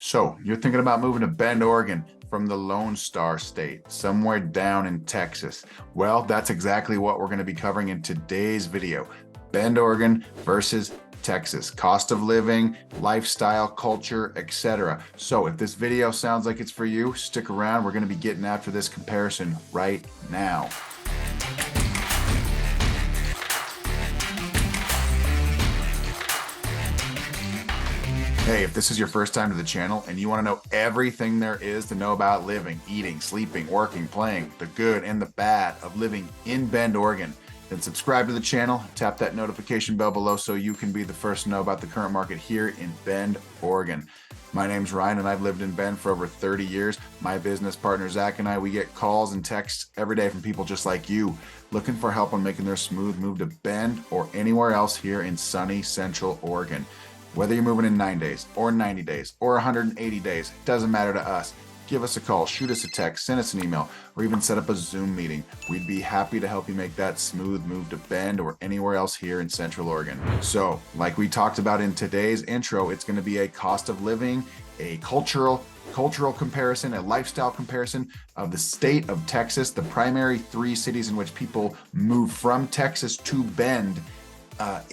So you're thinking about moving to Bend, Oregon from the Lone Star State, somewhere down in Texas. Well, that's exactly what we're going to be covering in today's video. Bend, Oregon versus Texas. Cost of living, lifestyle, culture, etc. So if this video sounds like it's for you, stick around. We're going to be getting after this comparison right now. Hey, if this is your first time to the channel and you want to know everything there is to know about living, eating, sleeping, working, playing, the good and the bad of living in Bend, Oregon, then subscribe to the channel, tap that notification bell below so you can be the first to know about the current market here in Bend, Oregon. My name's Ryan and I've lived in Bend for over 30 years. My business partner, Zach, and I, we get calls and texts every day from people just like you looking for help on making their smooth move to Bend or anywhere else here in sunny Central Oregon. Whether you're moving in 9 days or 90 days or 180 days, doesn't matter to us. Give us a call, shoot us a text, send us an email, or even set up a Zoom meeting. We'd be happy to help you make that smooth move to Bend or anywhere else here in Central Oregon. So, like we talked about in today's intro, it's going to be a cost of living, a cultural comparison, a lifestyle comparison of the state of Texas, the primary three cities in which people move from Texas to Bend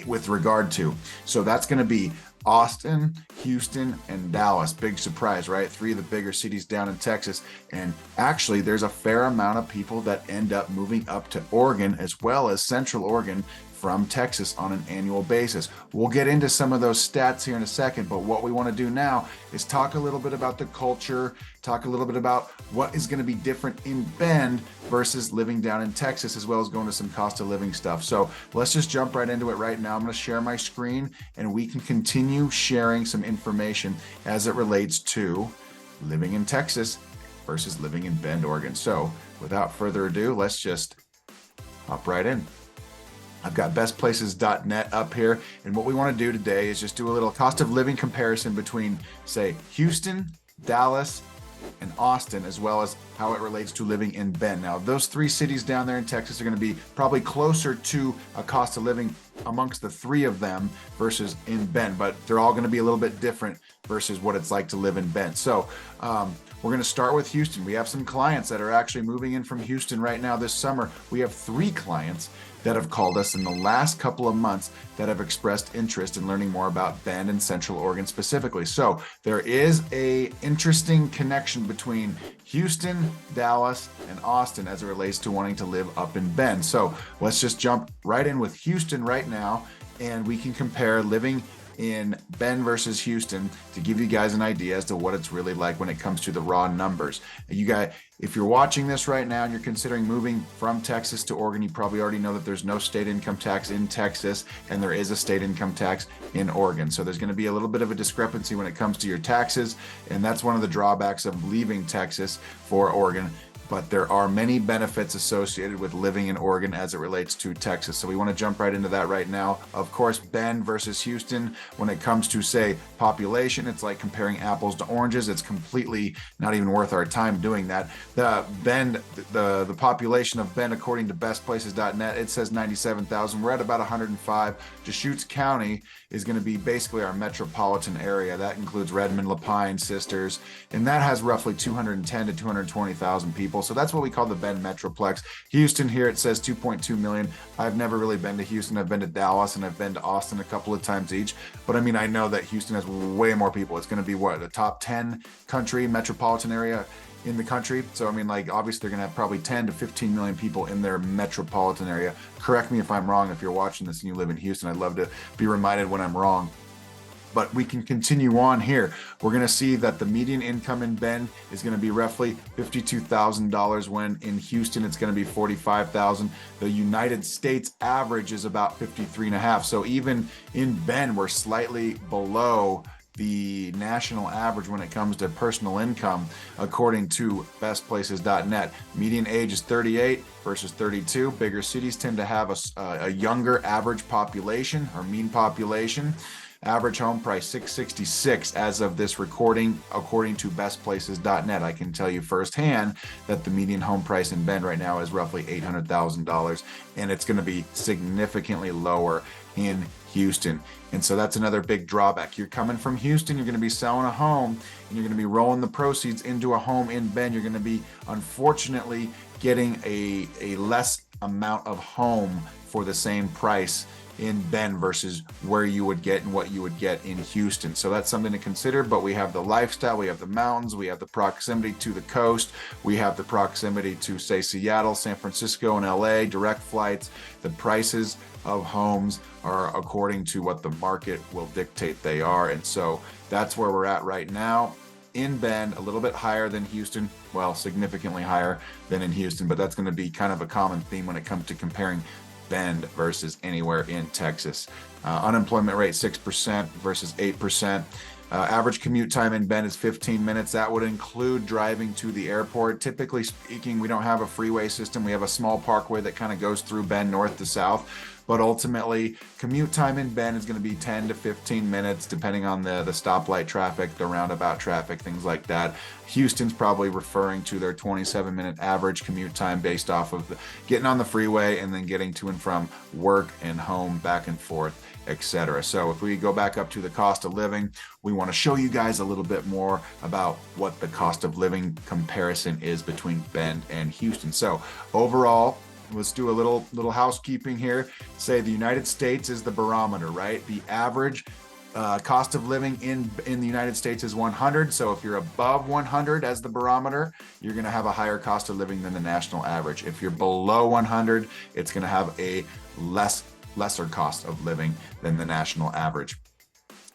with regard to. So that's going to be Austin, Houston, and Dallas. Big surprise, right? Three of the bigger cities down in Texas. And actually, there's a fair amount of people that end up moving up to Oregon as well as Central Oregon from Texas on an annual basis. We'll get into some of those stats here in a second, but what we want to do now is talk a little bit about the culture, talk a little bit about what is going to be different in Bend versus living down in Texas, as well as going to some cost of living stuff. So let's just jump right into it right now. I'm going to share my screen and we can continue sharing some information as it relates to living in Texas versus living in Bend, Oregon. So without further ado, let's just hop right in. I've got bestplaces.net up here. And what we want to do today is just do a little cost of living comparison between, say, Houston, Dallas, and Austin, as well as how it relates to living in Bend. Now, those three cities down there in Texas are going to be probably closer to a cost of living amongst the three of them versus in Bend, but they're all going to be a little bit different versus what it's like to live in Bend. So we're going to start with Houston. We have some clients that are actually moving in from Houston right now this summer. We have 3 clients that have called us in the last couple of months that have expressed interest in learning more about Bend and Central Oregon specifically. So there is a interesting connection between Houston, Dallas, and Austin as it relates to wanting to live up in Bend. So let's just jump right in with Houston right now, and we can compare living in Bend versus Houston to give you guys an idea as to what it's really like when it comes to the raw numbers. You guys, if you're watching this right now and you're considering moving from Texas to Oregon, you probably already know that there's no state income tax in Texas and there is a state income tax in Oregon. So there's going to be a little bit of a discrepancy when it comes to your taxes, and that's one of the drawbacks of leaving Texas for Oregon. But there are many benefits associated with living in Oregon as it relates to Texas. So we want to jump right into that right now. Of course, Bend versus Houston, when it comes to, say, population, it's like comparing apples to oranges. It's completely not even worth our time doing that. The population of Bend, according to bestplaces.net, it says 97,000. We're at about 105. Deschutes County is going to be basically our metropolitan area. That includes Redmond, Lapine, Sisters, and that has roughly 210 to 220,000 people. So that's what we call the Bend Metroplex. Houston here, it says 2.2 million. I've never really been to Houston. I've been to Dallas and I've been to Austin a couple of times each. But I mean, I know that Houston has way more people. It's going to be what, a top 10 country metropolitan area in the country. So I mean, like, obviously they're going to have probably 10 to 15 million people in their metropolitan area. Correct me if I'm wrong. If you're watching this and you live in Houston, I'd love to be reminded when I'm wrong. But we can continue on here. We're going to see that the median income in Bend is going to be roughly $52,000, when in Houston it's going to be $45,000. The United States average is about 53.5. So even in Bend, we're slightly below the national average when it comes to personal income, according to bestplaces.net. Median age is 38 versus 32. Bigger cities tend to have a younger average population or mean population. Average home price $666 as of this recording, according to bestplaces.net. I can tell you firsthand that the median home price in Bend right now is roughly $800,000, and it's going to be significantly lower in Houston. And so that's another big drawback. You're coming from Houston, you're going to be selling a home, and you're going to be rolling the proceeds into a home in Bend. You're going to be, unfortunately, getting a less amount of home for the same price in Bend versus where you would get and what you would get in Houston. So that's something to consider. But we have the lifestyle, we have the mountains, we have the proximity to the coast, we have the proximity to, say, Seattle, San Francisco, and LA, direct flights. The prices of homes are according to what the market will dictate they are. And so that's where we're at right now. In Bend, a little bit higher than Houston, well, significantly higher than in Houston, but that's going to be kind of a common theme when it comes to comparing Bend versus anywhere in Texas. Unemployment rate 6% versus 8%. Average commute time in Bend is 15 minutes. That would include driving to the airport. Typically speaking, we don't have a freeway system. We have a small parkway that kind of goes through Bend north to south. But ultimately, commute time in Bend is going to be 10 to 15 minutes, depending on the stoplight traffic, the roundabout traffic, things like that. Houston's probably referring to their 27-minute average commute time based off of getting on the freeway and then getting to and from work and home, back and forth, etc. So if we go back up to the cost of living, we want to show you guys a little bit more about what the cost of living comparison is between Bend and Houston. So overall, let's do a little housekeeping here. Say the United States is the barometer, right? The average cost of living in the United States is 100. So if you're above 100 as the barometer, you're going to have a higher cost of living than the national average. If you're below 100, it's going to have a lesser cost of living than the national average.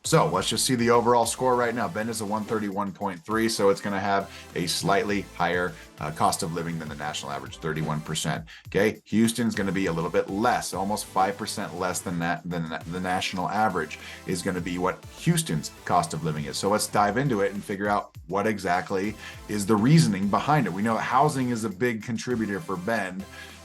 So let's just see the overall score right now. Bend is a 131.3, so it's going to have a slightly higher cost of living than the national average, 31%. Okay, Houston's going to be a little bit less, almost 5% less than that. Than the national average is going to be what Houston's cost of living is. So let's dive into it and figure out what exactly is the reasoning behind it. We know housing is a big contributor for Bend.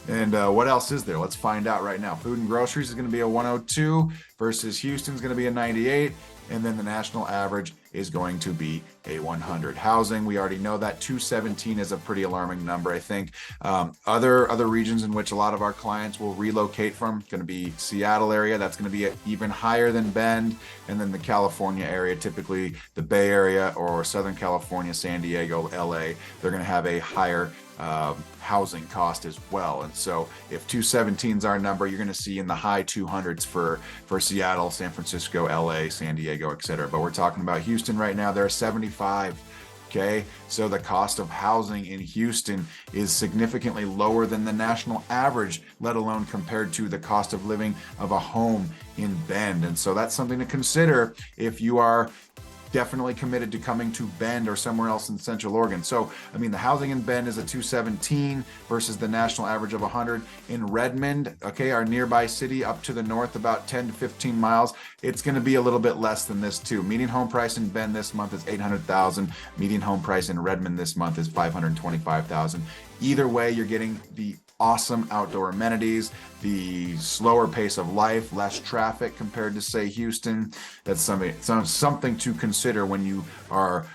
And what else is there? Let's find out right now. Food and groceries is going to be a 102 versus Houston's going to be a 98. And then the national average is going to be a 100. Housing, we already know that 217 is a pretty alarming number, I think. Other regions in which a lot of our clients will relocate from, going to be Seattle area. That's going to be even higher than Bend. And then the California area, typically the Bay Area or Southern California, San Diego, LA, they're going to have a higher housing cost as well. And so if 217 is our number, you're going to see in the high 200s for Seattle, San Francisco, LA, San Diego, etc. But we're talking about Houston right now. They're 75. Okay, so the cost of housing in Houston is significantly lower than the national average, let alone compared to the cost of living of a home in Bend. And so that's something to consider if you are definitely committed to coming to Bend or somewhere else in Central Oregon. So, I mean, the housing in Bend is a 217 versus the national average of 100. In Redmond, okay, our nearby city up to the north, about 10 to 15 miles, it's going to be a little bit less than this too. Median home price in Bend this month is $800,000. Median home price in Redmond this month is $525,000. Either way, you're getting the awesome outdoor amenities, the slower pace of life, less traffic compared to, say, Houston. That's something to consider when you are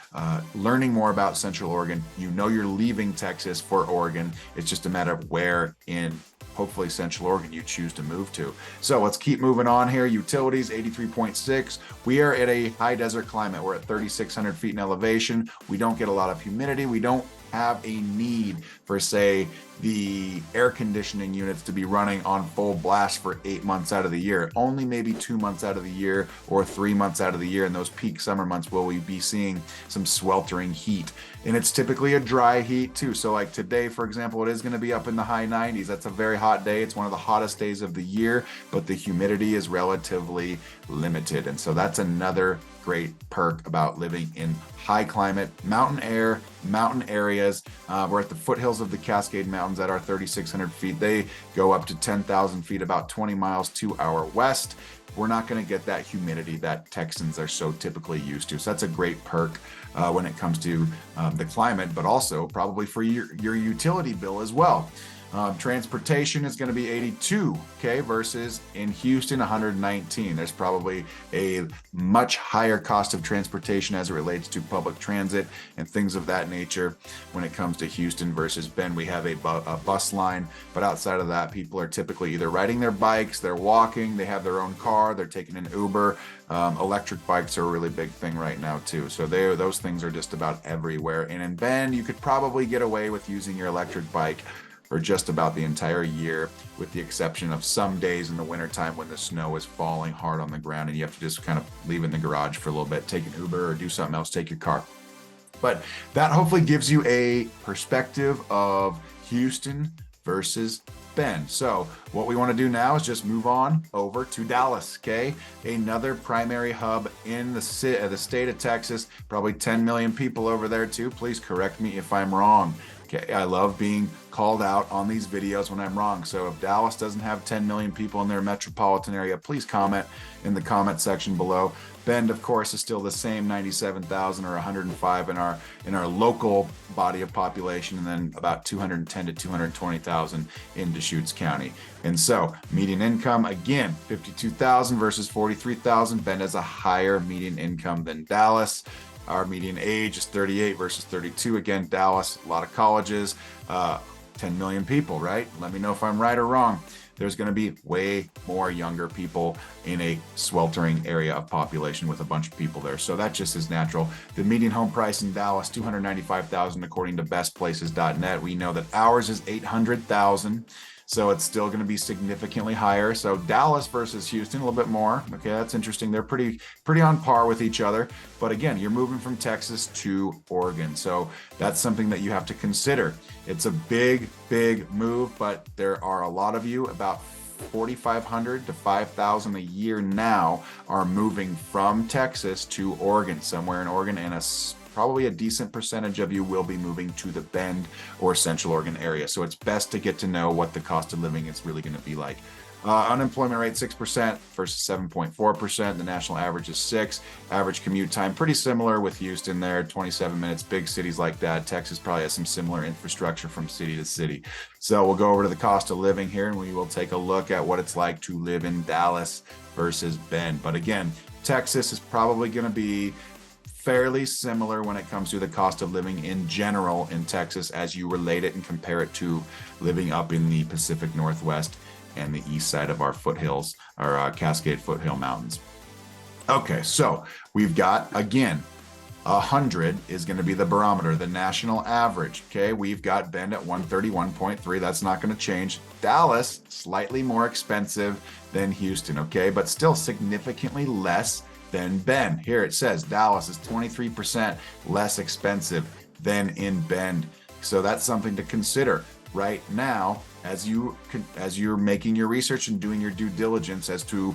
learning more about Central Oregon. You know you're leaving Texas for Oregon. It's just a matter of where in hopefully Central Oregon you choose to move to. So let's keep moving on here. Utilities, 83.6. We are at a high desert climate. We're at 3,600 feet in elevation. We don't get a lot of humidity. We don't have a need for, say, the air conditioning units to be running on full blast for 8 months out of the year. Only maybe 2 months out of the year or 3 months out of the year in those peak summer months will we be seeing some sweltering heat. And it's typically a dry heat too. So like today, for example, it is going to be up in the high 90s. That's a very hot day. It's one of the hottest days of the year, but the humidity is relatively limited. And so that's another great perk about living in high climate, mountain air, mountain areas. We're at the foothills of the Cascade Mountains at our 3,600 feet. They go up to 10,000 feet, about 20 miles to our west. We're not going to get that humidity that Texans are so typically used to. So that's a great perk when it comes to the climate, but also probably for your utility bill as well. Transportation is going to be 82, okay, versus in Houston 119. There's probably a much higher cost of transportation as it relates to public transit and things of that nature when it comes to Houston versus Bend. We have a bus line, but outside of that, people are typically either riding their bikes, they're walking, they have their own car, they're taking an Uber. Electric bikes are a really big thing right now too. So those things are just about everywhere. And in Bend, you could probably get away with using your electric bike for just about the entire year, with the exception of some days in the wintertime when the snow is falling hard on the ground and you have to just kind of leave in the garage for a little bit, take an Uber or do something else, take your car. But that hopefully gives you a perspective of Houston versus Bend. So what we want to do now is just move on over to Dallas, okay? Another primary hub in the state of Texas, probably 10 million people over there too. Please correct me if I'm wrong. Okay, I love being called out on these videos when I'm wrong. So if Dallas doesn't have 10 million people in their metropolitan area, please comment in the comment section below. Bend, of course, is still the same 97,000 or 105 in our local body of population, and then about 210 to 220,000 in Deschutes County. And so median income, again, 52,000 versus 43,000. Bend has a higher median income than Dallas. Our median age is 38 versus 32. Again, Dallas, a lot of colleges, 10 million people, right? Let me know if I'm right or wrong. There's going to be way more younger people in a sweltering area of population with a bunch of people there. So that just is natural. The median home price in Dallas, $295,000 according to bestplaces.net. We know that ours is $800,000. So it's still going to be significantly higher. So Dallas versus Houston, a little bit more. Okay, that's interesting. They're pretty on par with each other. But again, you're moving from Texas to Oregon. So that's something that you have to consider. It's a big move, but there are a lot of you, about 4,500 to 5,000 a year now, are moving from Texas to Oregon, somewhere in Oregon, and probably a decent percentage of you will be moving to the Bend or Central Oregon area. So it's best to get to know what the cost of living is really going to be like. Unemployment rate 6% versus 7.4%. The national average is 6. Average commute time pretty similar with Houston there, 27 minutes. Big cities like that. Texas probably has some similar infrastructure from city to city. So we'll go over to the cost of living here, and we will take a look at what it's like to live in Dallas versus Bend. But again, Texas is probably going to be fairly similar when it comes to the cost of living in general in Texas, as you relate it and compare it to living up in the Pacific Northwest and the east side of our foothills, our Cascade Foothill Mountains. Okay, so we've got, again, 100 is going to be the barometer, the national average. Okay, we've got Bend at 131.3. That's not going to change. Dallas, slightly more expensive than Houston, okay, but still significantly less than Bend. Here it says Dallas is 23% less expensive than in Bend. So that's something to consider right now as you're making your research and doing your due diligence as to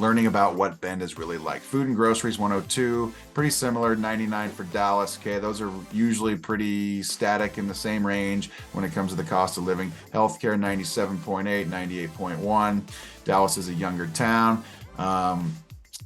learning about what Bend is really like. Food and groceries 102, pretty similar, 99 for Dallas. Okay, those are usually pretty static in the same range when it comes to the cost of living. Healthcare 97.8, 98.1. Dallas is a younger town.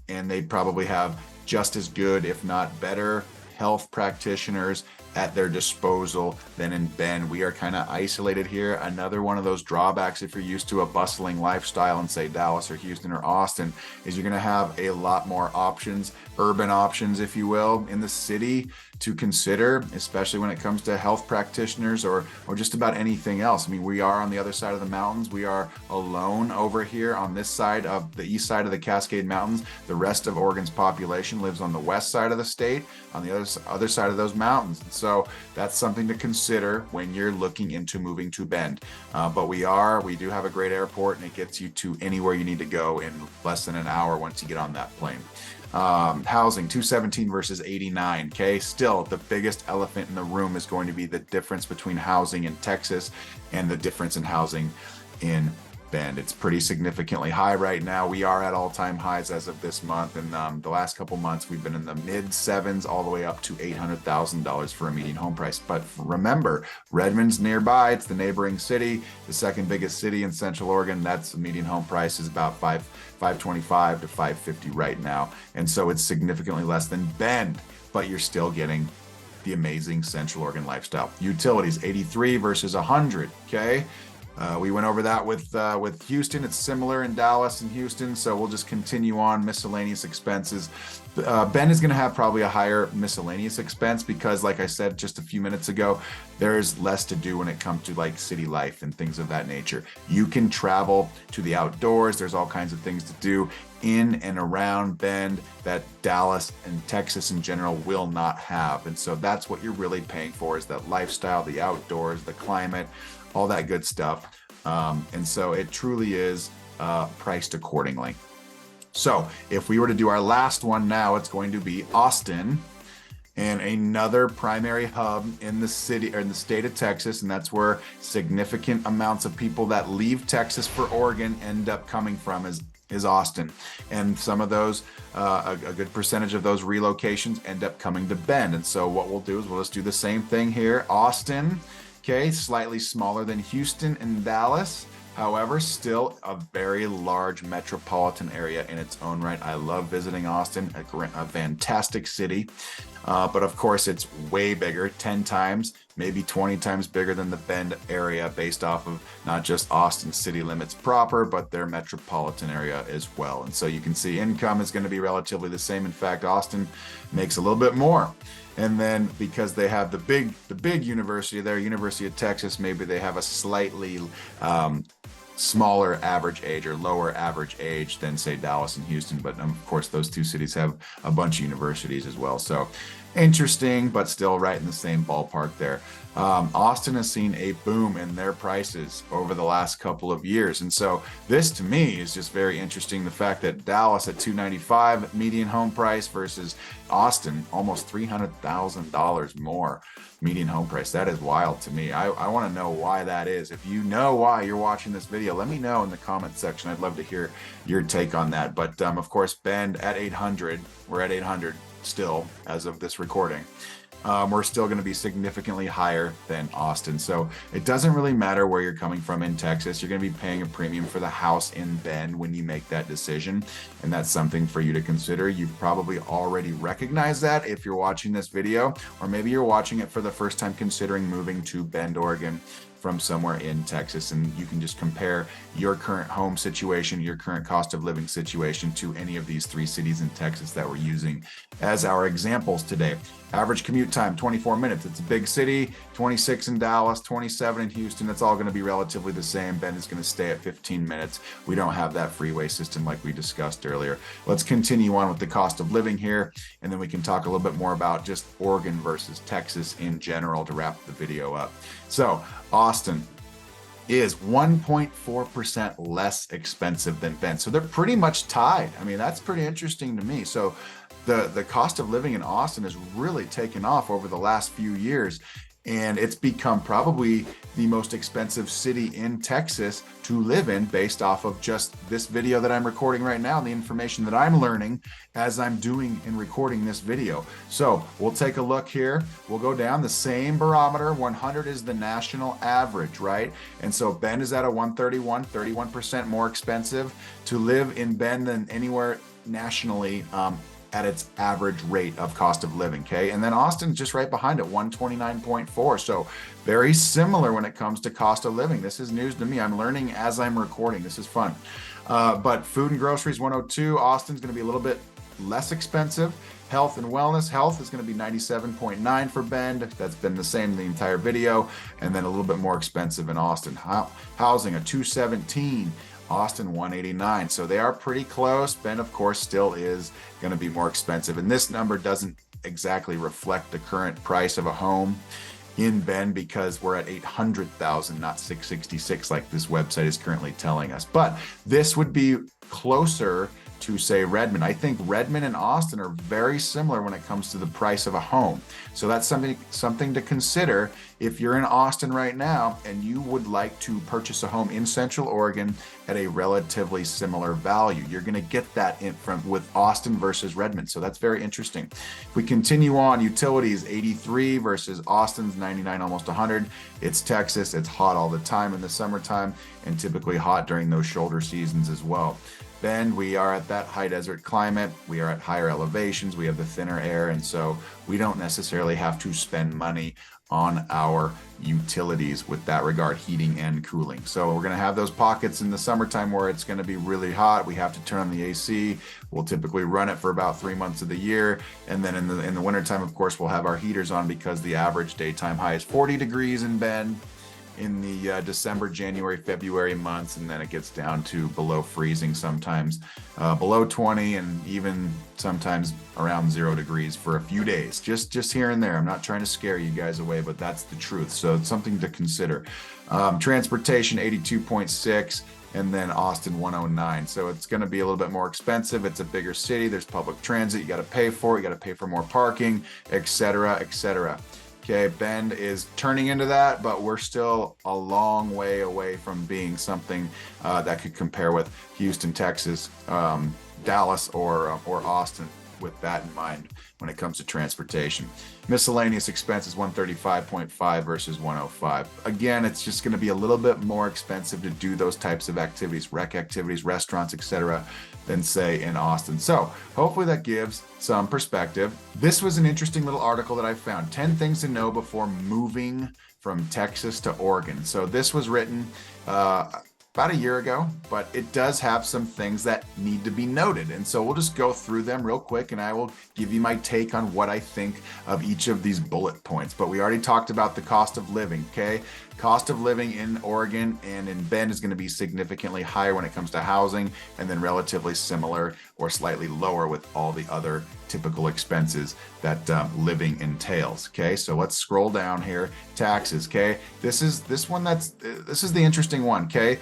And they probably have just as good, if not better, health practitioners at their disposal than in Bend. We are kind of isolated here. Another one of those drawbacks, if you're used to a bustling lifestyle in, say, Dallas or Houston or Austin, is you're going to have a lot more options, urban options, if you will, in the city to consider, especially when it comes to health practitioners or just about anything else. I mean, we are on the other side of the mountains. We are alone over here on this side of the east side of the Cascade Mountains. The rest of Oregon's population lives on the west side of the state, on the other side of those mountains. So that's something to consider when you're looking into moving to Bend. But we do have a great airport, and it gets you to anywhere you need to go in less than an hour once you get on that plane. Housing 217 versus 89. Okay, still the biggest elephant in the room is going to be the difference between housing in Texas and the difference in housing in Bend. It's pretty significantly high right now. We are at all-time highs as of this month, and the last couple months we've been in the mid sevens all the way up to $800,000 for a median home price. But remember, Redmond's nearby. It's the neighboring city, the second biggest city in Central Oregon. That's the median home price is about $525 to $550 right now, and so it's significantly less than Bend, but you're still getting the amazing Central Oregon lifestyle. Utilities 83 versus 100. Okay. We went over that with Houston. It's similar in Dallas and Houston, so we'll just continue on miscellaneous expenses. Bend is going to have probably a higher miscellaneous expense because, like I said just a few minutes ago, there's less to do when it comes to like city life and things of that nature. You can travel to the outdoors. There's all kinds of things to do in and around Bend that Dallas and Texas in general will not have. And so that's what you're really paying for, is that lifestyle, the outdoors, the climate, all that good stuff. And so it truly is priced accordingly. So if we were to do our last one now, it's going to be Austin, and another primary hub in the city or in the state of Texas. And that's where significant amounts of people that leave Texas for Oregon end up coming from, is Austin. And some of those, a good percentage of those relocations end up coming to Bend. And so what we'll do is we'll just do the same thing here. Austin, okay, slightly smaller than Houston and Dallas. However, still a very large metropolitan area in its own right. I love visiting Austin, a fantastic city. But of course, it's way bigger, 10 times, maybe 20 times bigger than the Bend area, based off of not just Austin city limits proper, but their metropolitan area as well. And so you can see income is going to be relatively the same. In fact, Austin makes a little bit more. And then because they have the big university there, University of Texas, maybe they have a slightly smaller average age or lower average age than, say, Dallas and Houston. But of course, those two cities have a bunch of universities as well. So interesting, but still right in the same ballpark there. Austin has seen a boom in their prices over the last couple of years. And so this to me is just very interesting. The fact that Dallas at $295 median home price versus Austin almost $300,000 more median home price. That is wild to me. I want to know why that is. If you know why you're watching this video, let me know in the comment section. I'd love to hear your take on that. But of course, Bend at 800, we're at 800 still as of this recording. We're still going to be significantly higher than Austin. So it doesn't really matter where you're coming from in Texas. You're going to be paying a premium for the house in Bend when you make that decision. And that's something for you to consider. You've probably already recognized that if you're watching this video, or maybe you're watching it for the first time considering moving to Bend, Oregon from somewhere in Texas. And you can just compare your current home situation, your current cost of living situation to any of these three cities in Texas that we're using as our examples today. Average commute time, 24 minutes. It's a big city, 26 in Dallas, 27 in Houston. It's all going to be relatively the same. Bend is going to stay at 15 minutes. We don't have that freeway system like we discussed earlier. Let's continue on with the cost of living here, and then we can talk a little bit more about just Oregon versus Texas in general to wrap the video up. So Austin is 1.4% less expensive than Bend. So they're pretty much tied. I mean, that's pretty interesting to me. So the cost of living in Austin has really taken off over the last few years, and it's become probably the most expensive city in Texas to live in based off of just this video that I'm recording right now and the information that I'm learning as I'm doing and recording this video. So we'll take a look here. We'll go down the same barometer. 100 is the national average, right? And so Bend is at a 131, 31% more expensive to live in Bend than anywhere nationally at its average rate of cost of living, okay? And then Austin's just right behind it, 129.4. So very similar when it comes to cost of living. This is news to me. I'm learning as I'm recording. This is fun. But food and groceries, 102. Austin's going to be a little bit less expensive. Health and wellness, health is going to be 97.9 for Bend. That's been the same the entire video. And then a little bit more expensive in Austin. Housing, a 217. Austin 189. So they are pretty close. Bend, of course, still is going to be more expensive. And this number doesn't exactly reflect the current price of a home in Bend because we're at 800,000, not 666 like this website is currently telling us. But this would be closer to, say, Redmond. I think Redmond and Austin are very similar when it comes to the price of a home. So that's something to consider if you're in Austin right now and you would like to purchase a home in Central Oregon at a relatively similar value. You're going to get that with Austin versus Redmond. So that's very interesting. If we continue on, utilities, 83 versus Austin's 99, almost 100. It's Texas. It's hot all the time in the summertime and typically hot during those shoulder seasons as well. Bend, we are at that high desert climate. We are at higher elevations. We have the thinner air. And so we don't necessarily have to spend money on our utilities with that regard, heating and cooling. So we're going to have those pockets in the summertime where it's going to be really hot. We have to turn on the AC. We'll typically run it for about 3 months of the year. And then in the wintertime, of course, we'll have our heaters on because the average daytime high is 40 degrees in Bend in the December, January, February months, and then it gets down to below freezing sometimes, below 20, and even sometimes around 0 degrees for a few days, just here and there. I'm not trying to scare you guys away, but that's the truth. So it's something to consider. Transportation 82.6. And then Austin 109. So it's going to be a little bit more expensive. It's a bigger city. There's public transit. You got to pay for it. You got to pay for more parking, etc., etc. Okay, Bend is turning into that, but we're still a long way away from being something that could compare with Houston, Texas, Dallas, or Austin, with that in mind when it comes to transportation. Miscellaneous expenses 135.5 versus 105. Again, it's just going to be a little bit more expensive to do those types of activities, rec activities, restaurants, etc., than say in Austin. So hopefully that gives some perspective. This was an interesting little article that I found, 10 things to know before moving from Texas to Oregon. So this was written about a year ago, but it does have some things that need to be noted. And so we'll just go through them real quick and I will give you my take on what I think of each of these bullet points. But we already talked about the cost of living, okay? Cost of living in Oregon and in Bend is going to be significantly higher when it comes to housing, and then relatively similar or slightly lower with all the other typical expenses that living entails. Okay, so let's scroll down here. Taxes. Okay, this is the interesting one. Okay,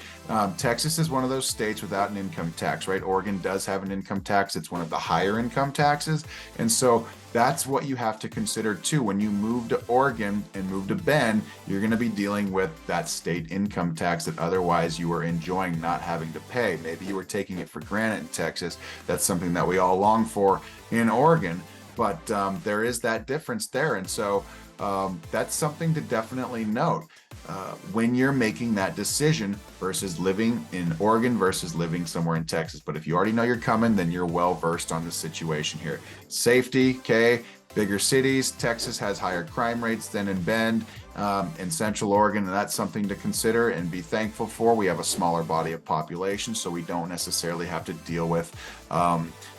Texas is one of those states without an income tax, right? Oregon does have an income tax. It's one of the higher income taxes, and so that's what you have to consider too. When you move to Oregon and move to Bend, you're going to be dealing with that state income tax that otherwise you were enjoying not having to pay. Maybe you were taking it for granted in Texas. That's something that we all long for in Oregon, but there is that difference there. And so that's something to definitely note when you're making that decision versus living in Oregon versus living somewhere in Texas. But if you already know you're coming, then you're well versed on the situation here. Safety, okay, bigger cities. Texas has higher crime rates than in Bend in Central Oregon, and that's something to consider and be thankful for. We have a smaller body of population, so we don't necessarily have to deal with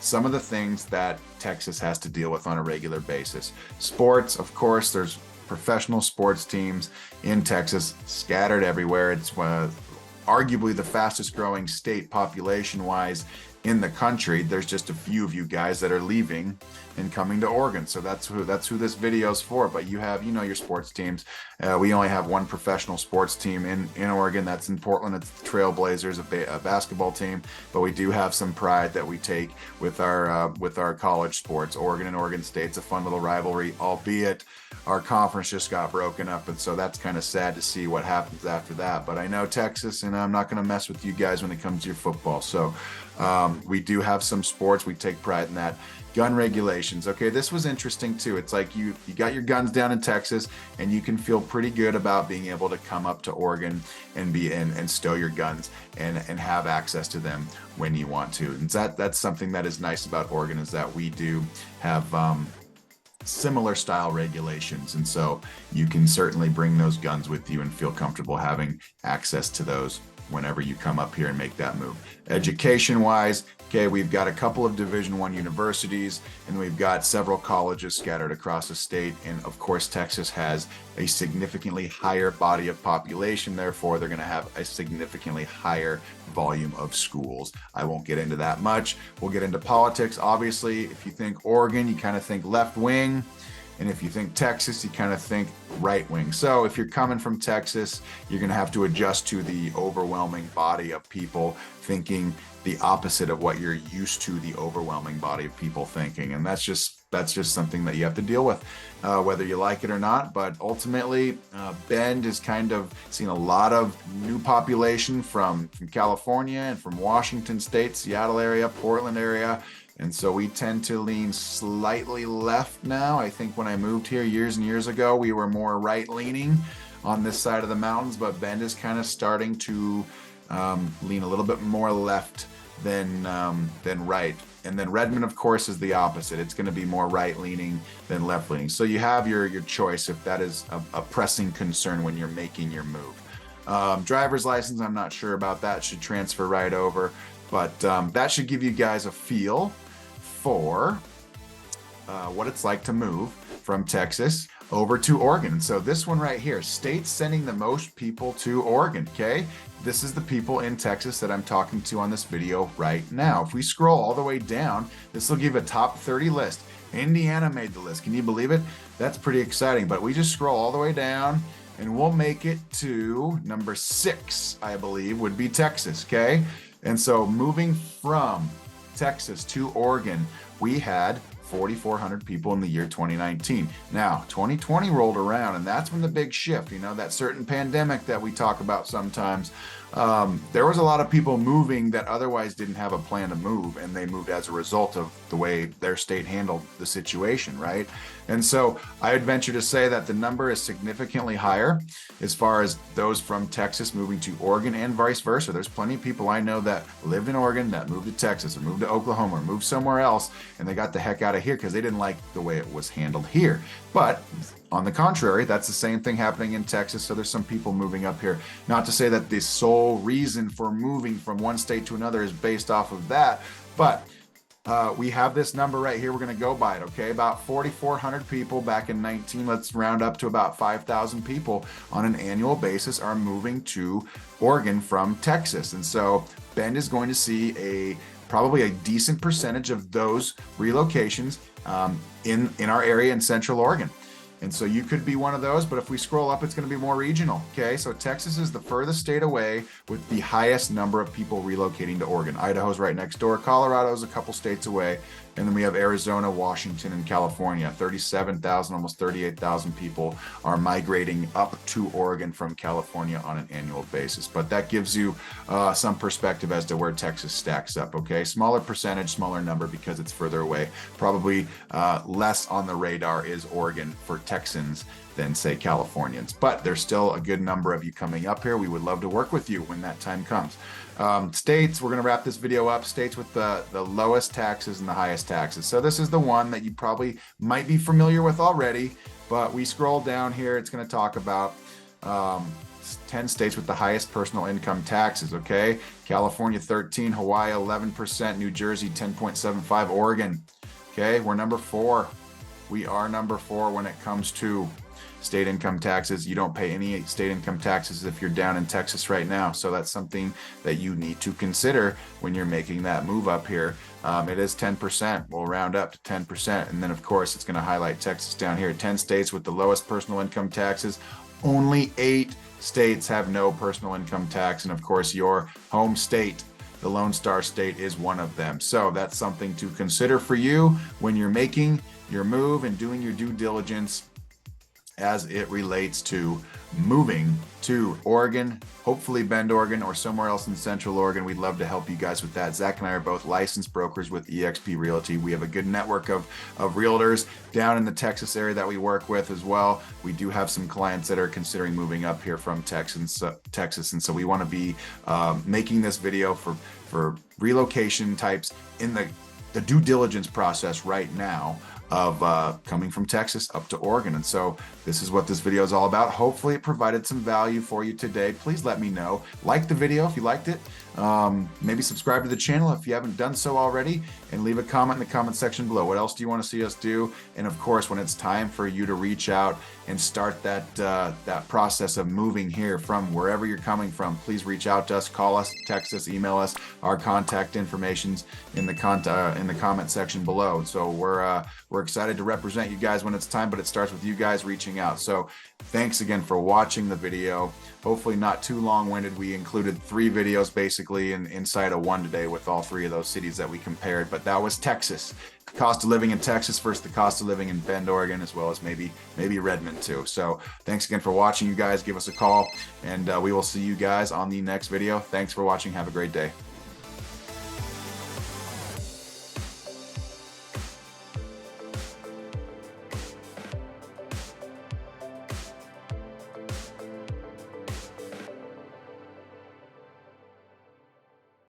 some of the things that Texas has to deal with on a regular basis. Sports, of course, there's professional sports teams in Texas scattered everywhere. It's arguably the fastest growing state population wise in the country. There's just a few of you guys that are leaving and coming to Oregon. So that's who this video is for. But you have, your sports teams. We only have one professional sports team in Oregon. That's in Portland. It's the Trailblazers, a basketball team. But we do have some pride that we take with our college sports. Oregon and Oregon State's a fun little rivalry, albeit our conference just got broken up. And so that's kind of sad to see what happens after that. But I know Texas, and I'm not going to mess with you guys when it comes to your football. So we do have some sports. We take pride in that. Gun regulations. Okay, this was interesting too. It's like you got your guns down in Texas, and you can feel pretty good about being able to come up to Oregon and stow your guns and have access to them when you want to. And that's something that is nice about Oregon, is that we do have similar style regulations, and so you can certainly bring those guns with you and feel comfortable having access to those whenever you come up here and make that move. Education wise, okay, we've got a couple of Division I universities, and we've got several colleges scattered across the state. And of course, Texas has a significantly higher body of population. Therefore, they're going to have a significantly higher volume of schools. I won't get into that much. We'll get into politics. Obviously, if you think Oregon, you kind of think left wing. And if you think Texas, you kind of think right wing. So if you're coming from Texas, you're going to have to adjust to the overwhelming body of people thinking the opposite of what you're used to, the overwhelming body of people thinking. And that's just something that you have to deal with, whether you like it or not. But ultimately, Bend is kind of seen a lot of new population from California and from Washington State, Seattle area, Portland area. And so we tend to lean slightly left now. I think when I moved here years and years ago, we were more right leaning on this side of the mountains, but Bend is kind of starting to lean a little bit more left than right. And then Redmond, of course, is the opposite. It's going to be more right-leaning than left-leaning. So you have your choice if that is a pressing concern when you're making your move. Driver's license, I'm not sure about that. Should transfer right over. But that should give you guys a feel for what it's like to move from Texas over to Oregon. So this one right here, states sending the most people to Oregon, okay? This is the people in Texas that I'm talking to on this video right now. If we scroll all the way down, this will give a top 30 list. Indiana made the list. Can you believe it? That's pretty exciting. But we just scroll all the way down and we'll make it to number 6, I believe, would be Texas, okay? And so moving from Texas to Oregon, we had 4,400 people in the year 2019. Now, 2020 rolled around, and that's when the big shift, you know, that certain pandemic that we talk about sometimes. There was a lot of people moving that otherwise didn't have a plan to move, and they moved as a result of the way their state handled the situation, right? And so I would venture to say that the number is significantly higher as far as those from Texas moving to Oregon and vice versa. There's plenty of people I know that lived in Oregon that moved to Texas or moved to Oklahoma or moved somewhere else, and they got the heck out of here because they didn't like the way it was handled here. But on the contrary, that's the same thing happening in Texas. So there's some people moving up here. Not to say that the sole reason for moving from one state to another is based off of that, but we have this number right here. We're going to go by it, okay? About 4,400 people back in 19. Let's round up to about 5,000 people on an annual basis are moving to Oregon from Texas. And so Bend is going to see probably a decent percentage of those relocations in our area in Central Oregon. And so you could be one of those, but if we scroll up, it's going to be more regional. Okay, so Texas is the furthest state away with the highest number of people relocating to Oregon. Idaho's right next door. Colorado's a couple states away. And then we have Arizona, Washington, and California. 37,000, almost 38,000 people are migrating up to Oregon from California on an annual basis. But that gives you some perspective as to where Texas stacks up, okay? Smaller percentage, smaller number because it's further away. Probably less on the radar is Oregon for Texans than, say, Californians. But there's still a good number of you coming up here. We would love to work with you when that time comes. States, we're going to wrap this video up. States with the lowest taxes and the highest taxes. So this is the one that you probably might be familiar with already, but we scroll down here. It's going to talk about 10 states with the highest personal income taxes, okay? California 13, Hawaii 11%, New Jersey 10.75, Oregon, okay? We're number 4. We are number 4 when it comes to state income taxes. You don't pay any state income taxes if you're down in Texas right now. So that's something that you need to consider when you're making that move up here. It is 10%. We'll round up to 10%. And then, of course, it's going to highlight Texas down here. 10 states with the lowest personal income taxes. Only 8 states have no personal income tax. And, of course, your home state, the Lone Star State, is one of them. So that's something to consider for you when you're making your move and doing your due diligence as it relates to moving to Oregon, hopefully Bend, Oregon, or somewhere else in Central Oregon. We'd love to help you guys with that. Zach and I are both licensed brokers with eXp Realty. We have a good network of realtors down in the Texas area that we work with as well. We do have some clients that are considering moving up here from Texas, and so we want to be making this video for relocation types in the due diligence process right now of coming from Texas up to Oregon. And so this is what this video is all about. Hopefully it provided some value for you today. Please let me know. Like the video if you liked it. Maybe subscribe to the channel if you haven't done so already, and leave a comment in the comment section below. What else do you want to see us do? And of course, when it's time for you to reach out and start that process of moving here from wherever you're coming from, please reach out to us, call us, text us, email us. Our contact information's in the comment section below. So we're excited to represent you guys when it's time, but it starts with you guys reaching out. So thanks again for watching the video. Hopefully not too long-winded. We included 3 videos basically inside of one today with all 3 of those cities that we compared, but that was Texas. Cost of living in Texas versus the cost of living in Bend, Oregon, as well as maybe Redmond too. So thanks again for watching, you guys. Give us a call, and we will see you guys on the next video. Thanks for watching. Have a great day.